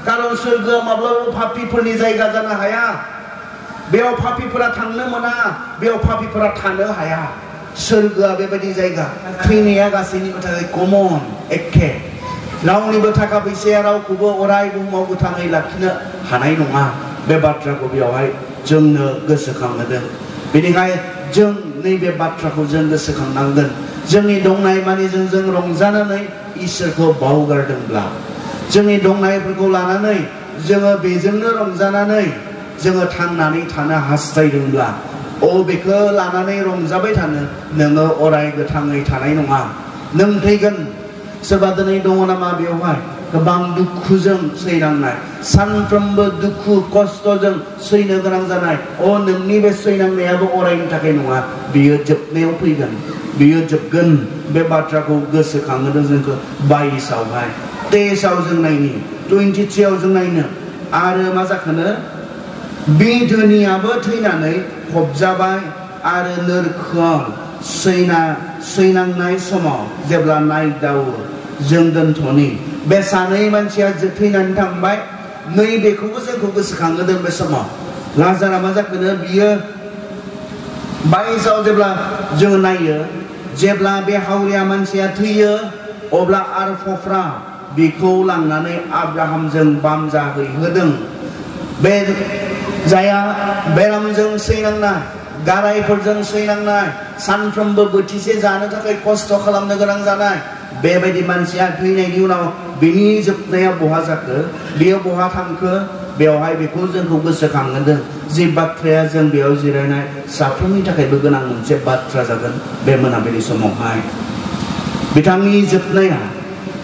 कारन सोरगोआ माब्लाबाबो पापीफोरनि जायगा जानो हाया बेयाव पापीफोरा थांनो मोना बेयाव पापीफोरा थानो हाया सोरगोआ बेबायदि जायगा थैनाया गासैनिबो थाखाय कमन एखे रावनिबो थाखा फैसाया रावखौबो अराय बुहुमाव गोथाङै लाखिनो हानाय नङा बे बाथ्राखौ बेयावहाय जोंनो गोसोखांहोदों बेनिखायनो जों नैबे बाथ्राखौ जों गोसोखांनांगोन जोंनि दंनाय मानिजों जों रंजानानै इसोरखौ बावगारदोंब्ला जोंनि दंनायफोरखौ लानानै जोङो बेजोंनो रंजानानै जोङो थांनानै थानो हास्थायदोंब्ला बेखौ लानानै रंजाबाय थानो नोङो अराय गोथाङै थानाय नङा नों थैगोन सोरबा दिनै दङ नामा बेवहाय गोबां दुखुजों सैनांनाय सानफ्रोमबो दुखु खस्थ'जों सैनो गोनां जानाय नोंनि बे सैनांनायाबो अरायनि थाखाय नङा बियो जोबनायाव फैगोन बियो जोबगोन बे बाथ्राखौ गोसोखांहोदों जोंखौ 22आवहाय 23आव जों नायनि 23आव जों नायनो आरो मा जाखोनो बे धोनियाबो थैनानै फबजाबाय आरो नोरखोआव सैनांनाय समाव जेब्ला नायदावो जों दोनथ'नि बे सानै मानसिया थैनानै थांबाय नैबेखौबो जोंखौ गोसोखांहोदों बे समाव लाजारा मा जाखोनो बियो 22आव जेब्ला जों नायो जेब्ला बे हावरिया मानसिया थैयो अब्ला आरफफ्रा बेखौ लांनानै आब्राहामजों बामजाहैहोदों बे जाया बेरामजों सैनांनाय गारायफोरजों सैनांनाय सानफ्रोमबो बोथिसे जानो थाखाय खस्थ' खालामनो गोनां जानाय बेबायदि मानसिया थैनायनि उनाव बिनि जोबनाया बहा जाखो बेयो बहा थांखो बेवहाय बेखौ जोंखौ गोसोखांहोदों जि बाथ्राया जों बेयाव जिरायनाय साफ्रोमनि थाखायबो गोनां मोनसे बाथ्रा जागोन बे मोनाबिलि समावहाय बिथांनि जोबनाया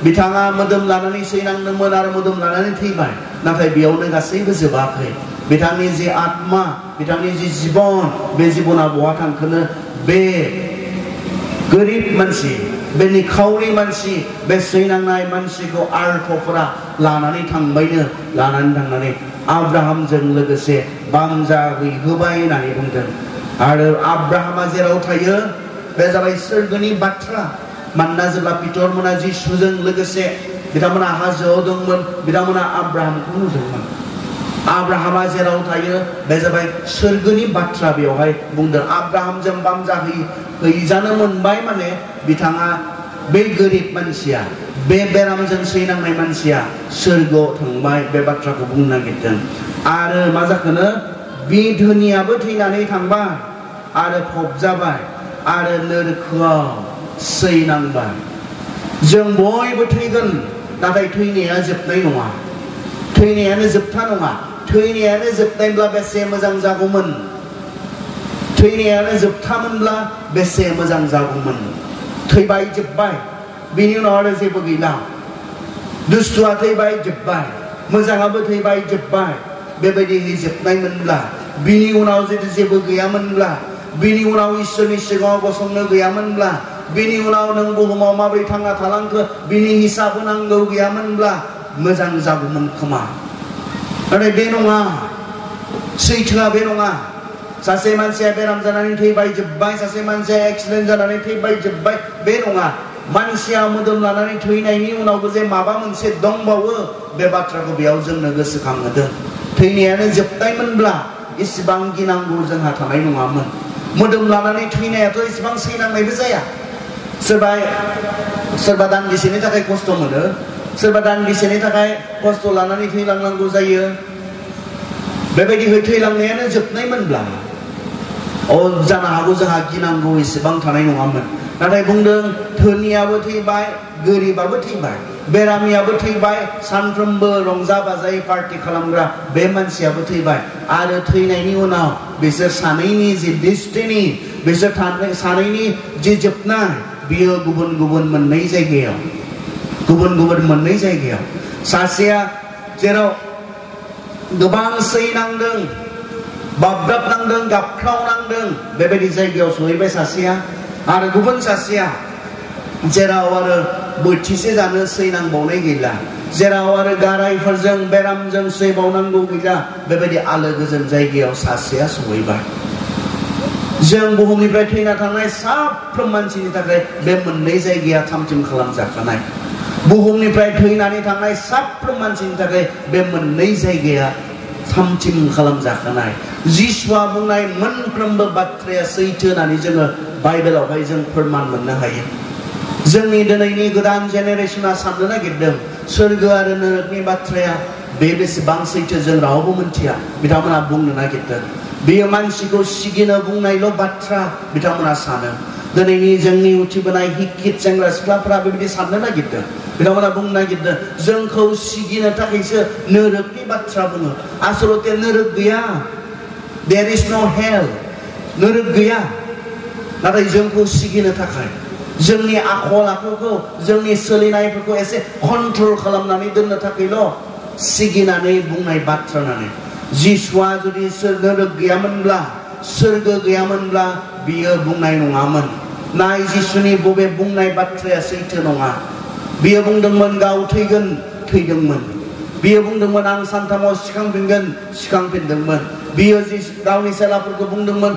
बिथाङा मोदोम लानानै सैनांदोंमोन आरो मोदोम लानानै थैबाय नाथाय बेयावनो गासैबो जोबाखै बिथांनि जि आत्मा बिथांनि जि जिबन बे जिबना बहा थांखोनो बे गोरिब मानसि बे निखावरि मानसि बे सैनांनाय मानसिखौ आर्थफोरा लानानै थांबायनो लानानै थांनानै आब्राहामजों लोगोसे बामजाहैहोबाय होननानै बुंदों आरो आब्राहामा जेराव थायो बे जाबाय सोरगोनि बाथ्रा मानोना जेब्ला पितरमोना जिसुजों लोगोसे बिथांमोना हाजोआव दंमोन बिथांमोना आब्राहामखौ नुदोंमोन आब्राहामा जेराव थायो बे जाबाय सोरगोनि बाथ्रा बेवहाय बुंदों आब्राहामजों बामजाहैजानो मोनबाय माने बिथाङा बे गोरिब मानसिया बे बेरामजों सैनांनाय मानसिया सोरगोआव थांबाय बे बाथ्राखौ बुंनो नागिरदों आरो मा जाखोनो बे धोनियाबो थैनानै थांबाय आरो फबजाबाय आरो नोरखोआव सैनांबाय जों बयबो थैगोन नाथाय थैनाया जोबनाय नङा थैनायानो जोबथा नङा थैनायानो जोबनायब्ला बेसे मोजां जागौमोन थैनायानो जोबथामोनब्ला बेसे मोजां जागौमोन थैबाय जोबबाय बिनि उनाव आरो जेबो गैला दुस्थुआ थैबाय जोबबाय मोजाङाबो थैबाय जोबबाय बेबायदिहै जोबनायमोनब्ला बिनि उनाव जुदि जेबो गैयामोनब्ला बिनि उनाव इसोरनि सिगाङाव गसंनो गैयामोनब्ला बिनि उनाव नों बुहुमाव माबोरै थांना थालांखो बिनि हिसाब होनांगौ गैयामोनब्ला मोजां जागौमोन खोमा नाथाय बे नङा सैथोआ बे नङा सासे मानसिया बेराम जानानै थैबाय जोबबाय सासे मानसिया एक्सिडेन्ट जानानै थैबाय जोबबाय बे नङा मानसिया मोदोम लानानै थैनायनि उनावबो जे माबा मोनसे दंबावो बे बाथ्राखौ बेयाव जोंनो गोसोखांहोदों थैनायानो जोबनायमोनब्ला इसेबां गिनांगौ जोंहा थानाय नङामोन मोदोम लानानै थैनायाथ' इसेबां सैनांनायबो जाया सोरबा दान्दिसेनि थाखाय खस्थ' मोनो सोरबा दान्दिसेनि थाखाय खस्थ' लानानै थैलांनांगौ जायो बेबायदि थैलांनायानो जोबनायमोनब्ला जानो हागौ जोंहा गिनांगौ इसेबां थानाय नङामोन नाथाय बुंदों धोनियाबो थैबाय गोरिबाबो थैबाय बेरामियाबो थैबाय सानफ्रोमबो रंजा बाजायै पार्टि खालामग्रा बे मानसियाबो थैबाय आरो थैनायनि उनाव बिसोर सानैनि जि डेस्टिनि बिसोर सानैनि जि जोबनाय बियो गुबुन गुबुन मोननै जायगायाव सासेया जेराव गोबां सैनांदों बाब्राबनांदों गाबख्रावनांदों बेबायदि जायगायाव सहैबाय सासेया आरो गुबुन सासेया जेराव आरो बोथिसे जानो सैनांबावनाय गैला जेराव आरो गारायफोरजों बेरामजों सैबावनांगौ गैला बेबायदि आलो गोजोन जायगायाव सासेया सहैबाय जों बुहुमनिफ्राय थैना थांनाय साफ्रोम मानसिनि थाखाय बे मोननै जायगाया थाम थिम खालामजाखानाय बुहुमनिफ्राय थैनानै थांनाय साफ्रोम मानसिनि थाखाय बे मोननै जायगाया थामथिम खालामजाखानाय जिसुआ बुंनाय मोनफ्रोमबो बाथ्राया सैथो होननानै जोङो बाइबेलावहाय जों फोरमान मोननो हायो जोंनि दिनैनि गोदान जेनेरेसना साननो नागिरदों सोरगो आरो नरकनि बाथ्राया बे बेसेबां सैथो जों रावबो मिथिया बिथांमोना बुंनो नागिरदों बेयो मानसिखौ सिगिनो बुंनायल' बाथ्रा बिथांमोना सानो दिनैनि जोंनि उथिबोनाय हिक्कित सेंग्रा सिख्लाफोरा बेबायदि साननो नागिरदों बिथांमोना बुंनो नागिरदों जोंखौ सिगिनो थाखायसो नरकनि बाथ्रा बुङो आसलते नरक गैया there is no hell नरक गैया नाथाय जोंखौ सिगिनो थाखाय जोंनि आखल आखुखौ जोंनि सोलिनायफोरखौ एसे कन्ट्रल खालामनानै दोननो थाखायल' सिगिनानै बुंनाय बाथ्रा नानै जिसुआ जुदि नरक गैयामोनब्ला सोरगो गैयामोनब्ला बियो बुंनाय नङामोन नाय जिसुनि बबे बुंनाय बाथ्राया सैथो नङा बियो बुंदोंमोन गाव थैगोन थैदोंमोन बियो बुंदोंमोन आं सानथामाव सिखांफिनगोन सिखांफिनदोंमोन बियो गावनि सेलाफोरखौ बुंदोंमोन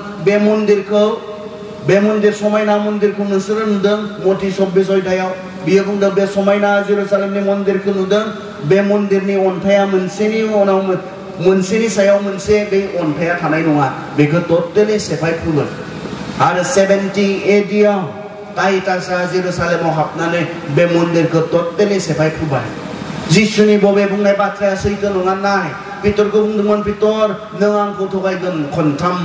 बे मन्दिर समायना मन्दिरखौ नोंसोरो नुदों मथि 24 अध्यायाव बियो बुंदों बे समायना जेरुसालेमनि मन्दिरखौ नुदों बे मन्दिरनि अन्थाइया मोनसेनि उनाव मोनसेनि सायाव मोनसे बे अन्थाइया थानाय नङा बेखौ टटेलि सेफायफुगोन आरो 70 AD आव टाइटासआ जेरुसालेमाव हाबनानै बे मन्दिरखौ टटेलि सेफायफुबाय जिसुनि बबे बुंनाय बाथ्राया सैथो नङा नाय पितरखौ बुंदोंमोन पितर नों आंखौ थगायगोन खनथाम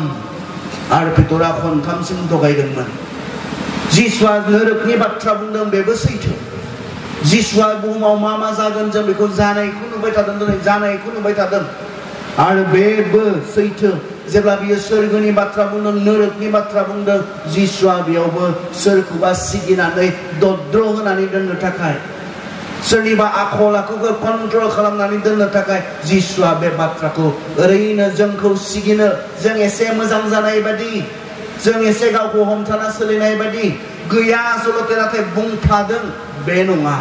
आरो पितरा खनथामसिम थगायदोंमोन जिसुआ नरकनि बाथ्रा बुंदों बेबो सैथो जिसुआ बुहुमाव मा जागोन जों बेखौ जानायखौ नुबाय थादों दिनै जानायखौ नुबाय थादों आरो बेबो सैथो जेब्ला बियो सोरगोनि बाथ्रा बुंदों नरकनि बाथ्रा बुंदों जिसुआ बेयावबो सोरखौबा सिगिनानै दद्र होनानै दोननो थाखाय सोरनिबा आखल आखुखौ कन्ट्रल खालामनानै दोननो थाखाय जिसुआ बे बाथ्राखौ ओरैनो जोंखौ सिगिनो जों एसे मोजां जानाय बायदि जों एसे गावखौ हमथाना सोलिनाय बायदि गैया आसलते नाथाय बुंफ्लादों बे नङा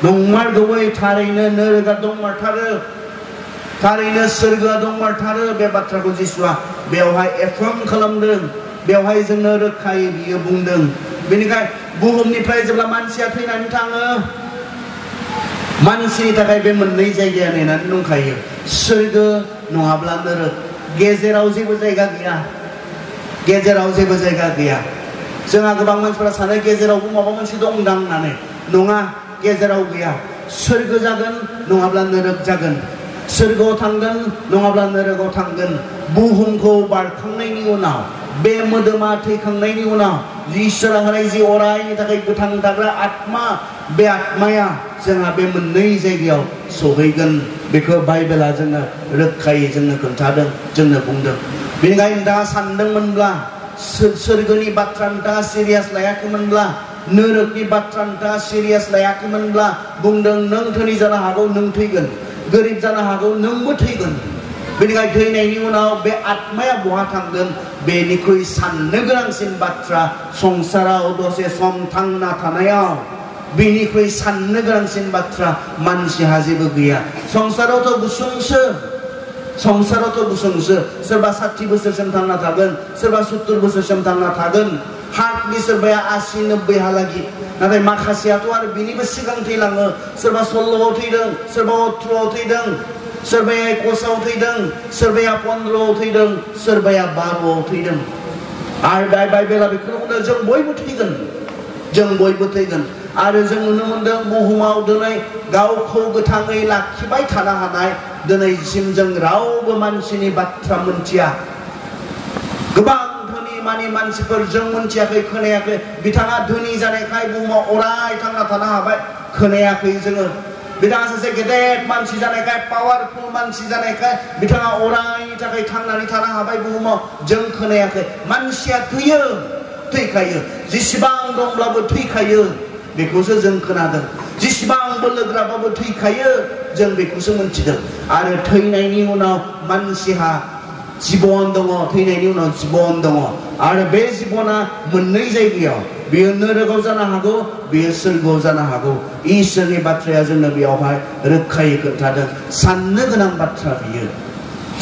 नंमारगौयै थारैनो नरकआ दंमारथारो थारैनो सोरगोआ दंमारथारो बे बाथ्राखौ जिसुआ बेवहाय एफर्म खालामदों बेवहाय जोंनो रोखायै बियो बुंदों बेनिखायनो बुहुमनिफ्राय जेब्ला मानसिया थैनानै थाङो मानसिनि थाखाय बे मोननै जायगाया नेनानै दंखायो सोरगो नङाब्ला नरक गेजेराव जेबो जायगा गैया गेजेराव जेबो जायगा गैया जोंहा गोबां मानसिफोरा सानो गेजेरावबो माबा मोनसे दंदां होननानै नङा गेजेराव गैया सोरगो जागोन नङाब्ला नरक जागोन सोरगोआव थांगोन नङाब्ला नरकआव थांगोन बुहुमखौ बारखांनायनि उनाव बे मोदोमा थैखांनायनि उनाव इसोरा होनाय जि अरायनि थाखाय गोथां थाग्रा आत्मा बे आत्माया जोंहा बे मोननै जायगायाव सहैगोन बेखौ बाइबेला जोंनो रोखायै जोंनो खोन्थादों जोंनो बुंदों बेनिखायनो नोंथाङा सानदोंमोनब्ला सोरगोनि बाथ्रा नोंथाङा सिरियास लायाखैमोनब्ला नरकनि बाथ्रा नोंथाङा सिरियास लायाखैमोनब्ला बुंदों नों धोनि जानो हागौ नों थैगोन गोरिब जानो हागौ नोंबो थैगोन बेनिखायनो थैनायनि उनाव बे आत्माया बहा थांगोन बेनिख्रुइ साननो गोनांसिन बाथ्रा संसाराव दसे सम थांना थानायाव बेनिख्रुइ साननो गोनांसिन बाथ्रा मानसिहा जेबो गैया संसारावथ' गुसुंसो सोरबा 60 बोसोरसिम थांना थागोन सोरबा 70 बोसोरसिम थांना थागोन हार्टनि सोरबाया 80-90 हालागि नाथाय माखासेयाथ' आरो बिनिबो सिगां थैलाङो सोरबा 16आव थैदों सोरबा 18आव थैदों सोरबाया 21आव थैदों सोरबाया 15आव थैदों सोरबाया 12आव थैदों आरो बाइबेला बेखौनो बुंदों जों बयबो थैगोन आरो जों नुनो मोनदों बुहुमाव दिनै गावखौ गोथाङै लाखिबाय थानो हानाय दिनैसिम जों रावबो मानसिनि बाथ्रा मोनथिया गोबां धोनि मानसिफोर जों मोनथियाखै खोनायाखै बिथाङा धोनि जानायखाय बुहुमाव अराय थांना थानो हाबाय खोनायाखै जोङो बिथाङा सासे गेदेर मानसि जानायखाय पावारफुल मानसि जानायखाय बिथाङा अरायनि थाखाय थांनानै थानो हाबाय बुहुमाव जों खोनायाखै मानसिया थैखायो जेसेबां दंब्लाबो थैखायो बेखौसो जों खोनादों जेसेबां बोलोग्राबाबो थैखायो जों बेखौसो मोनथिदों आरो थैनायनि उनाव मानसिहा जिबन दङ थैनायनि उनाव जिबन दङ आरो बे जिबना मोननै जायगायाव बेयो नरकआव जानो हागौ बेयो सोरगोआव जानो हागौ इसोरनि बाथ्राया जोंनो बेयावहाय रोखायै खोन्थादों साननो गोनां बाथ्रा बियो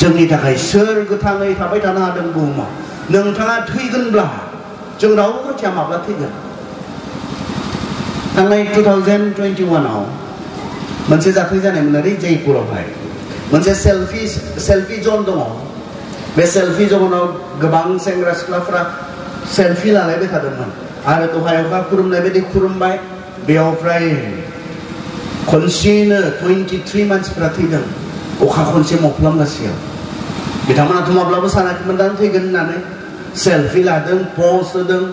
जोंनि थाखाय सोर गोथाङै थाबाय थानो हादों बुहुमाव नोंथाङा थैगोनब्ला जों रावबो मिथिया माब्ला थैगोन थांनाय 2021आव मोनसे जाथाय जानायमोन ओरै जयपुरावहाय मोनसे सेल्फि जन दङ बे सेल्फि जनाव गोबां सेंग्रा सिख्लाफ्रा सेल्फि लालायबाय थादोंमोन आरो दहाय अखा खुरुमनाय बायदि खुरुमबाय बेयाव फ्राय खनसेनो 23 मानसिफ्रा थैदों अखा खनसे मोफ्लामगासेयाव बिथांमोनाथ' माब्लाबा सानाखैमोन दां थैगोन होननानै सेल्फि लादों पस्ट होदों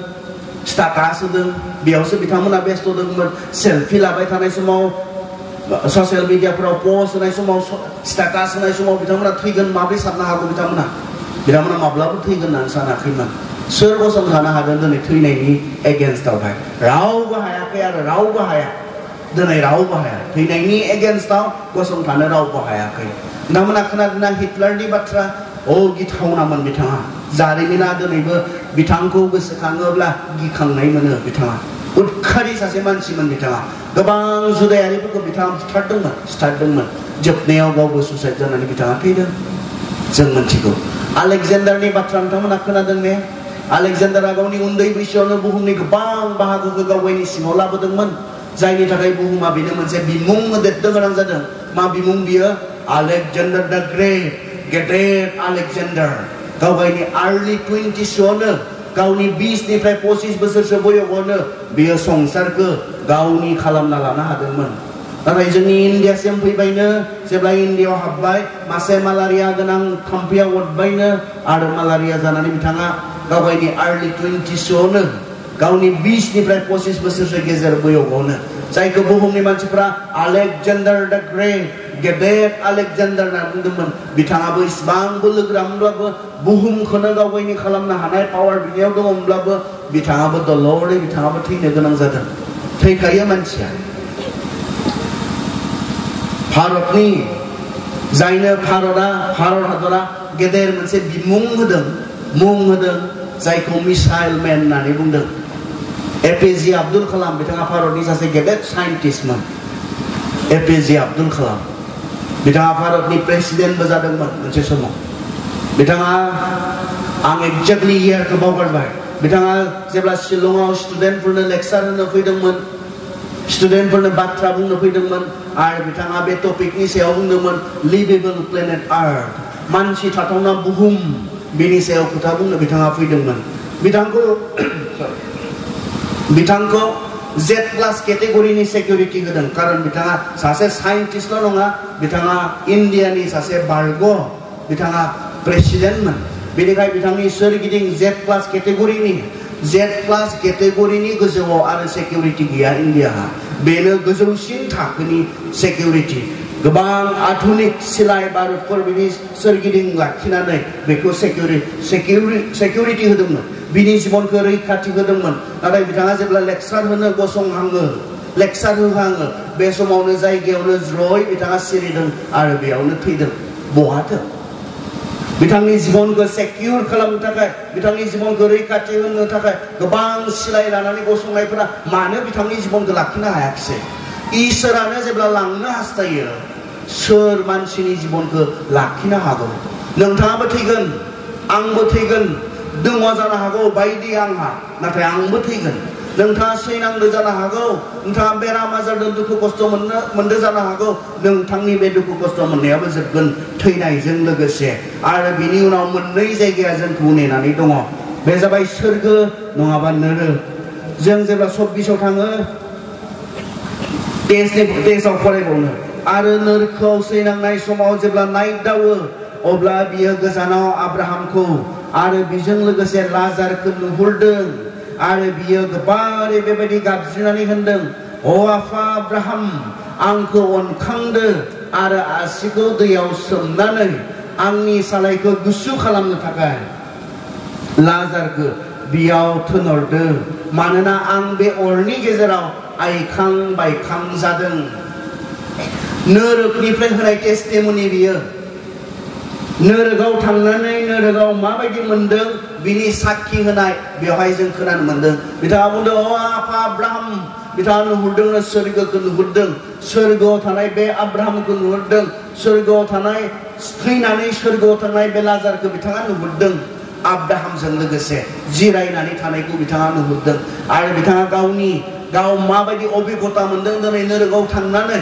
स्टेटास होदों बेयावसो बिथांमोना बेस्थ' दंमोन सेल्फि लाबाय थानाय समाव ससियेल मिडियाफोराव पस्ट होनाय समाव स्टेटास होनाय समाव बिथांमोना थैगोन माबोरै साननो हागौ बिथांमोना माब्लाबा थैगोन होननानै सानाखैमोन सोर गसंथानो हादों दिनै थैनायनि एगेन्स्टआवहाय रावबो हायाखै आरो रावबो हाया दिनै रावबो हाया थैनायनि एगेन्स्टआव गसंथानो रावबो हायाखै बिथांमोना खोनादोंना हिटलारनि बाथ्रा गिथावनामोन बिथाङा जारिमिना दिनैबो बिथांखौ गोसोखाङोब्ला गिखांनाय मोनो बिथाङा उदखारि सासे मानसिमोन बिथाङा गोबां जुदायारिफोरखौ बिथाङा सिथारदोंमोन जोबनायाव गावबो सुसाइड जानानै बिथाङा थैदों जों मिथिगौ आलेकजेन्डारनि बाथ्रा नोंथांमोना खोनादों ने आलेकजेन्डारा गावनि उन्दै बैसोआवनो बुहुमनि गोबां बाहागोखौ गावनि सिङाव लाबोदोंमोन जायनि थाखाय बुहुमा बेनो मोनसे बिमुं होदेरनो गोनां जादों मा बिमुं बियो आलेकजेन्डार द ग्रेट गेदेर आलेकजेन्डार गावनि आर्लि 20sआवनो गावनि 20 निफ्राय 25 बोसोरसो बैसोआवनो बियो संसारखौ गावनि खालामना लानो हादोंमोन नाथाय जोंनि इन्डियासिम फैबायनो जेब्ला इन्डियायाव हाबबाय मासे मालारिया गोनां थाम्फैया अरबायनो आरो मालारिया जानानै बिथाङा गावनि आर्लि 20sआवनो गावनि 20 निफ्राय 25 बोसोरसो गेजेर बैसोआवनो जायखौ बुहुमनि मानसिफ्रा आलेकजेन्डार द ग्रेट गेदेर आलेकजेन्डार होनना बुंदोंमोन बिथाङाबो इसिबां बोलोगोरामोनब्लाबो बुहुमखौनो गावनि खालामनो हानाय पावार बिनियाव दङमोनब्लाबो बिथाङाबो दलरै बिथाङाबो थैनो गोनां जादों थैखायो मानसिया भारतनि जायनो भारत हादरा गेदेर मोनसे बिमुं होदों मुं होदों जायखौ मिसाइल मेन होननानै बुंदों एपिजे आब्दुल कालाम बिथाङा भारतनि सासे गेदेर साइन्टिस्टमोन एपिजे आब्दुल कालाम बिथाङा भारतनि प्रेसिडेन्टबो जादोंमोन मोनसे समाव बिथाङा आं एक्जेक्टलि इयारखौ बावगारबाय बिथाङा जेब्ला शिलंआव स्टुडेन्टफोरनो लेक्चार होनो फैदोंमोन स्टुडेन्टफोरनो बाथ्रा बुंनो फैदोंमोन आरो बिथाङा बे टपिकनि सायाव बुंदोंमोन लिभेबल प्लेनेट आर्थ मानसि थाथावना बुहुम बेनि सायाव खोथा बुंनो बिथाङा फैदोंमोन बिथांखौ Z+ केटेगरिनि सिकिउरिटि होदों कारन बिथाङा सासे साइन्टिस्टल' नङा बिथाङा इन्डियानि सासे बारग' बिथाङा प्रेसिडेन्टमोन बेनिखायनो बिथांनि सोरगिदिं Z+ केटेगरिनि गोजौआव आरो सिकिउरिटि गैया इन्डियाहा बेनो गोजौसिन थाखोनि सिकिउरिटि गोबां आधुनिक सिलाय बारुदफोर बिनि सोरगिदिं लाखिनानै बेखौ सिकिउरिटि होदोंमोन बिनि जिबनखौ रैखाथि होदोंमोन नाथाय बिथाङा जेब्ला लेक्चार होनो गसंहाङो लेक्चार होहाङो बे समावनो जायगायावनो ज्रय बिथाङा सिरिदों आरो बेयावनो थैदों बहाथो बिथांनि जिबनखौ सेकिउर खालामनो थाखाय बिथांनि जिबनखौ रैखाथि होनो थाखाय गोबां सिलाय लानानै गसंनायफोरा मानो बिथांनि जिबनखौ लाखिनो हायाखिसै इसोरानो जेब्ला लांनो हास्थायो सोर मानसिनि जिबनखौ लाखिनो हागौ नोंथाङाबो थैगोन आंबो थैगोन दङ जानो हागौ बायदि आंहा नाथाय आंबो थैगोन नोंथाङा सैनांदो जानो हागौ नोंथाङा बेराम आजारजों दुखु खस्थ' मोनदो जानो हागौ नोंथांनि बे दुखु खस्थ' मोननायाबो जोबगोन थैनायजों लोगोसे आरो बिनि उनाव मोननै जायगाया जोंखौ नेनानै दङ बे जाबाय सोरगो नङाबा नोरो जों जेब्ला 24आव थाङो टेस्टआव फरायबावनो आरो नोरखौ सैनांनाय समाव जेब्ला नायदावो अब्ला बियो गोजानाव आब्राहामखौ आरो बिजों लोगोसे लाजारखौ नुहुरदों आरो बियो गोबारै बेबायदि गाबज्रिनानै होनदों अ आफा आब्राहाम आंखौ अनखांदो आरो आसिखौ दैयाव सोमनानै आंनि सालायखौ गुसु खालामनो थाखाय लाजारखौ बियाव थिनहरदो मानोना आं बे अरनि गेजेराव आइखां बायखां जादों नोरोगनिफ्राय होनाय टेस्टिमनि बियो नोरोगाव थांनानै नोरोगाव माबायदि मोनदों बिनि साखि होनाय बेवहाय जों खोनानो मोनदों बिथाङा बुंदों अ आफा आब्राहाम बिथाङा नुहुरदों सोरगोखौ नुहुरदों सोरगोआव थानाय बे आब्राहामखौ नुहुरदों सोरगोआव थानाय थैनानै सोरगोआव थानाय बे लाजारखौ बिथाङा नुहुरदों आब्राहामजों लोगोसे जिरायनानै थानायखौ बिथाङा नुहुरदों आरो बिथाङा गावनि गाव माबायदि अभिगता मोनदों दिनै नोरोगाव थांनानै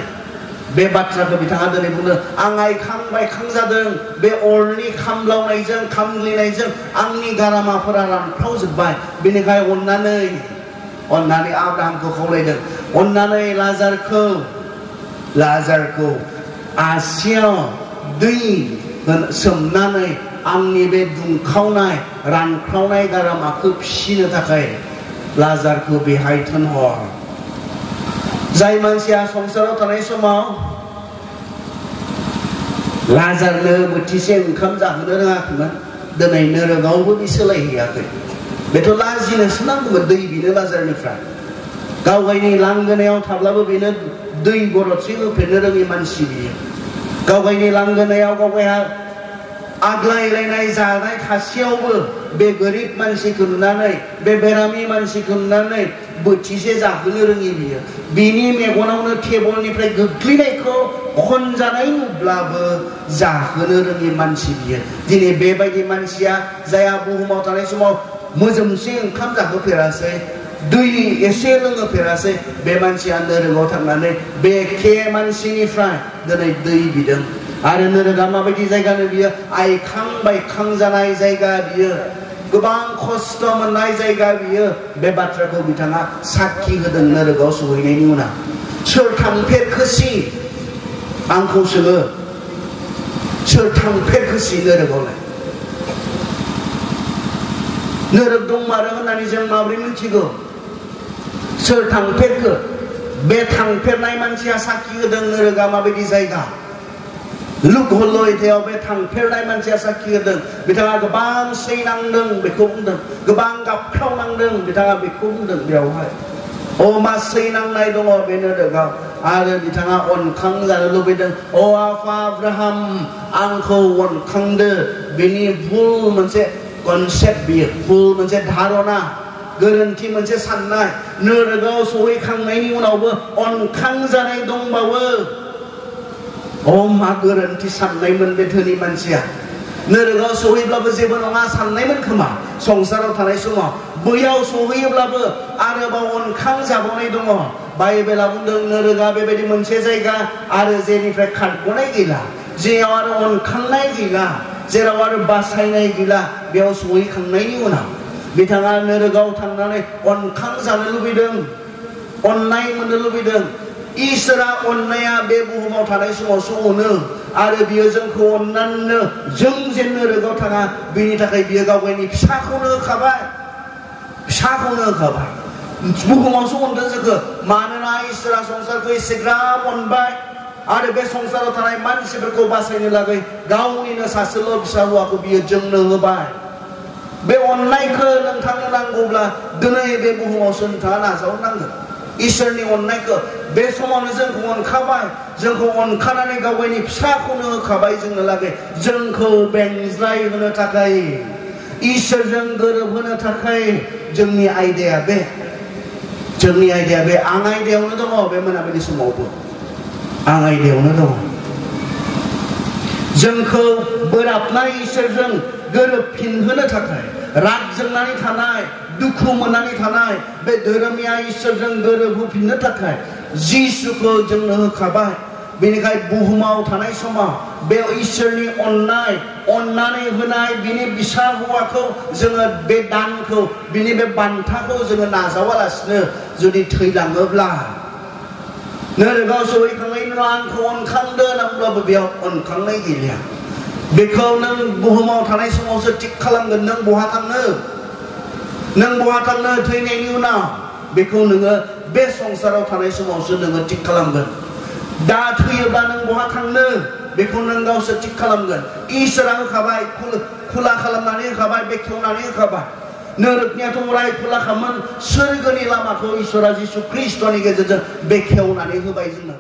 बे बाथ्राखौ बिथाङा दिनै बुंदों आं आइखां बायखां जादों बे अरनि खामलावनायजों खामग्लिनायजों आंनि गारामाफोरा रानख्रावजोब्बाय बेनिखायनो अन्नानै आब्राहामखौ खावलायदों अन्नानै लाजारखौ आसियाव दै सोमनानै आंनि बे दुंखावनाय रानख्रावनाय गारामाखौ फिसिनो थाखाय लाजारखौ बेहाय थिनहर जाय मानसिया संसाराव थानाय समाव लाजारनो बोथिसे ओंखाम जाहोनो रोङाखैमोन दिनै नोरोगावबो बे सोलायहैयाखै बेथ' लाजिनोसो नांगौमोन दै बिनो लाजारनिफ्राय गाव गावनि लांगोनायाव थाब्लाबो बेनो दै गरदसे होफेरनो रोङि मानसि बियो गाव गावनि लांगोनायाव गाव गावहा आग्लायलायनाय जानाय थासेयावबो बे गोरिब मानसिखौ नुनानै बे बेरामि मानसिखौ नुनानै बोथिसे जाहोनो रोङि बियो बिनि मेगनावनो टेबलनिफ्राय गोग्लैनायखौ खनजानाय नुब्लाबो जाहोनो रोङि मानसि बियो दिनै बेबायदि मानसिया जायहा बुहुमाव थानाय समाव मोजोमसे ओंखाम जाहोफेरासै दै एसे लोंहोफेरासै बे मानसिया नोरोगाव थांनानै बे मानसिनिफ्राय दिनै दै बिदों आरो नोरोगा माबायदि जायगानो बियो आइखां बायखां जानाय जायगा बियो गोबां खस्थ' मोननाय जायगा बियो बे बाथ्राखौ बिथाङा साखि होदों नोरोगाव सहैनायनि उनाव सोर थांफेरखोसि आंखौ सोङो सोर थांफेरखोसि नोरोगावलाय नोरोग दंमारो होननानै जों माबोरै मिथिगौ सोर थांफेरखो बे थांफेरनाय मानसिया साखि होदों नोरोगा माबायदि जायगा लुक हल'इथायाव बे थांफेरनाय मानसिया साखि होदों बिथाङा गोबां सैनांदों बेखौ बुंदों गोबां गाबख्रावनांदों बिथाङा बेखौ बुंदों बेयावहाय मा सैनांनाय दङ बे नोरोगाव आरो बिथाङा अनखां जानो लुबैदों आफा आब्राहाम आंखौ अनखांदो बेनि भुल मोनसे कनसेप्ट बियो भुल मोनसे धारना गोरोन्थि मोनसे साननाय नोरोगाव सहैखांनायनि उनावबो अनखां जानाय दंबावो मा गोरोन्थि साननायमोन बे धोनि मानसिया नोरोगाव सहैब्लाबो जेबो नङा साननायमोन खोमा संसाराव थानाय समाव बैयाव सहैयोब्लाबो आरोबाव अनखां जाबावनाय दङ बाइबेला बुंदों नोरोगा बेबायदि मोनसे जायगा आरो जेनिफ्राय खारग'नाय गैला जेराव आरो अनखांनाय गैला जेराव आरो बासायनाय गैला बेयाव सहैखांनायनि उनाव बिथाङा नोरोगाव थांनानै अनखां जानो लुबैदों अननाय मोननो लुबैदों इसोरा अननाया बे बुहुमाव थानाय समावसो अनो आरो बियो जोंखौ अननानैनो जों जे नोरोगाव थाङा बेनि थाखाय बियो गाव गावनि फिसाखौनो होखाबाय बुहुमावसो अनदों जोंखौ मानोना इसोरा संसारखौ एसेग्राब अनबाय आरो बे संसाराव थानाय मानसिफोरखौ बासायनो लागै गावनिनो सासेल' फिसा हौवाखौ बियो जोंनो होबाय बे अननायखौ नोंथांनो नांगौब्ला दिनै बे बुहुमावसो नोंथाङा नाजावनांगोन इसोरनि अननायखौ बे समावनो जोंखौ अनखाबाय जोंखौ अनखानानै गाव गावनि फिसाखौनो होखाबाय जोंनो लागै जोंखौ बेंज्लाय होनो थाखाय इसोरजों गोरोबहोनो थाखाय जोंनि आयदाया बे आं आयदायावनो दङ बे मोनाबिलि समावबो आं आयदायावनो दङ जोंखौ बोराबनाय इसोरजों गोरोबफिनहोनो थाखाय राग जोंनानै थानाय दुखु मोननानै थानाय बे धोरोमिया इसोरजों गोरोबहोफिननो थाखाय जिसुखौ जोंनो होखाबाय बेनिखायनो बुहुमाव थानाय समाव बे इसोरनि अननाय अननानै होनाय बिनि फिसा हौवाखौ जोङो बे दानखौ बिनि बे बान्थाखौ जोङो नाजावालासिनो जुदि थैलाङोब्ला नोरोगाव सहैखांनायनि उनाव आंखौ अनखांदो होनब्लाबो बेयाव अनखांनाय गैलिया बेखौ नों बुहुमाव थानाय समावसो थिग खालामगोन नों बहा थांनो थैनायनि उनाव बेखौ नोङो बे संसाराव थानाय समावसो नोङो थिग खालामगोन दा थैयोब्ला नों बहा थांनो बेखौ नों गावसो थिग खालामगोन इसोरा होखाबाय खुला खालामनानै होखाबाय बेखेवनानै होखाबाय नोरोगनियाथ' अराय खुलाखामोन सोरगोनि लामाखौ इसोरा जिसु ख्रिस्ट'नि गेजेरजों बेखेवनानै होबाय जोंनो